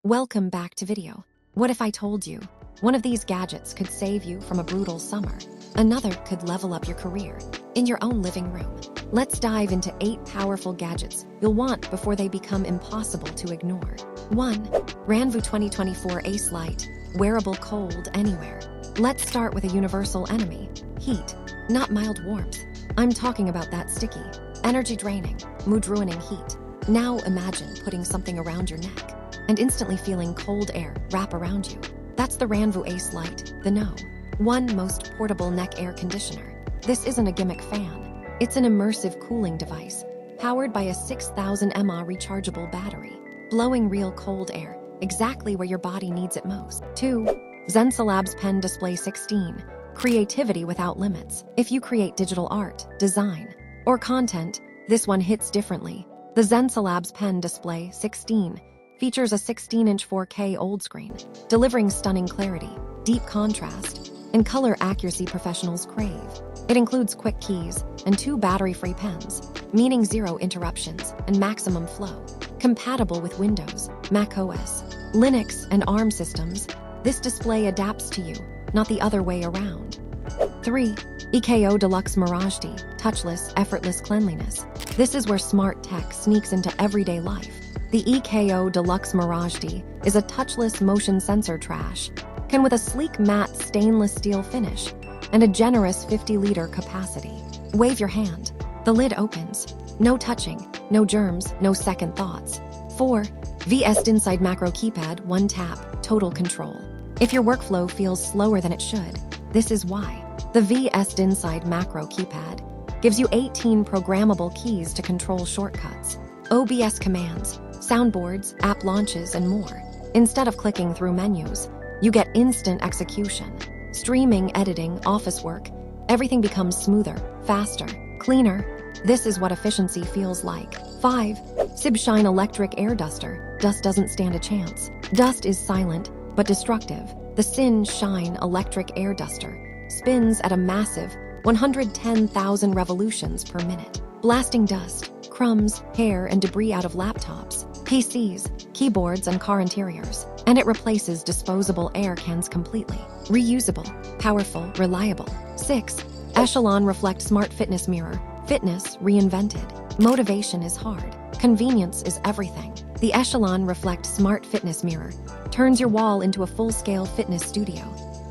Welcome back to video. What if I told you one of these gadgets could save you from a brutal summer? Another could level up your career in your own living room. Let's dive into 8 powerful gadgets you'll want before they become impossible to ignore. 1. Ranvu 2024 Ace Light, wearable cold anywhere. Let's start with a universal enemy, heat, not mild warmth. I'm talking about that sticky, energy-draining, mood-ruining heat. Now imagine putting something around your neck and instantly feeling cold air wrap around you. That's the Ranvu Ace Light, the No. 1 most portable neck air conditioner. This isn't a gimmick fan. It's an immersive cooling device, powered by a 6,000 mAh rechargeable battery, blowing real cold air, exactly where your body needs it most. 2. Zensalab's Pen Display 16, creativity without limits. If you create digital art, design, or content, this one hits differently. The Zensalab's Pen Display 16 features a 16-inch 4K OLED screen, delivering stunning clarity, deep contrast, and color accuracy professionals crave. It includes quick keys and 2 battery-free pens, meaning 0 interruptions and maximum flow. Compatible with Windows, macOS, Linux, and ARM systems, this display adapts to you, not the other way around. 3. EKO Deluxe Mirage D, touchless, effortless cleanliness. This is where smart tech sneaks into everyday life. The EKO Deluxe Mirage D is a touchless motion sensor trash, can with a sleek matte stainless steel finish and a generous 50-liter capacity. Wave your hand. The lid opens. No touching, no germs, no second thoughts. 4. VS Inside Macro Keypad, one tap, total control. If your workflow feels slower than it should, this is why. The VS Inside Macro Keypad gives you 18 programmable keys to control shortcuts, OBS commands, soundboards, app launches, and more. Instead of clicking through menus, you get instant execution. Streaming, editing, office work, everything becomes smoother, faster, cleaner. This is what efficiency feels like. 5. Sibshine Electric Air Duster. Dust doesn't stand a chance. Dust is silent, but destructive. The Shine Electric Air Duster spins at a massive 110,000 revolutions per minute, blasting dust, crumbs, hair, and debris out of laptops, PCs, keyboards, and car interiors. And it replaces disposable air cans completely. Reusable, powerful, reliable. 6. Echelon Reflect Smart Fitness Mirror. Fitness reinvented. Motivation is hard. Convenience is everything. The Echelon Reflect Smart Fitness Mirror turns your wall into a full-scale fitness studio.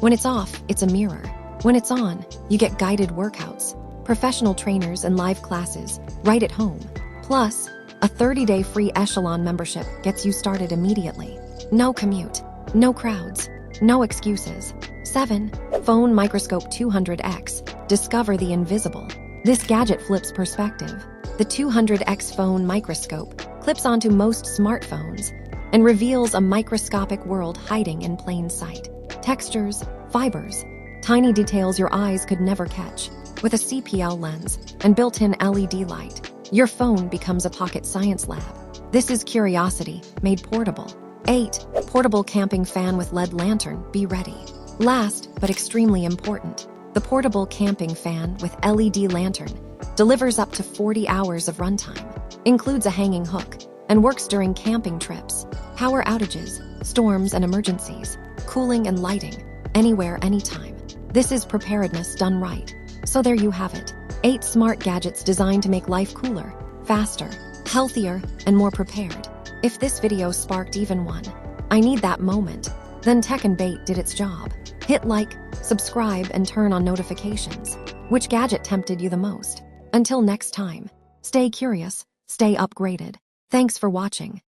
When it's off, it's a mirror. When it's on, you get guided workouts, professional trainers, and live classes right at home. Plus, a 30-day free Echelon membership gets you started immediately. No commute, no crowds, no excuses. 7. Phone Microscope 200X. Discover the invisible. This gadget flips perspective. The 200X phone microscope clips onto most smartphones and reveals a microscopic world hiding in plain sight. Textures, fibers, tiny details your eyes could never catch. With a CPL lens and built-in LED light, your phone becomes a pocket science lab. This is curiosity made portable. 8. Portable camping fan with LED lantern. Be ready. Last, but extremely important, the portable camping fan with LED lantern delivers up to 40 hours of runtime, includes a hanging hook, and works during camping trips, power outages, storms, and emergencies, cooling and lighting, anywhere, anytime. This is preparedness done right. So there you have it. 8 smart gadgets designed to make life cooler, faster, healthier, and more prepared. If this video sparked even one, I need that moment, then Tech and Bait did its job. Hit like, subscribe, and turn on notifications. Which gadget tempted you the most? Until next time, stay curious, stay upgraded. Thanks for watching.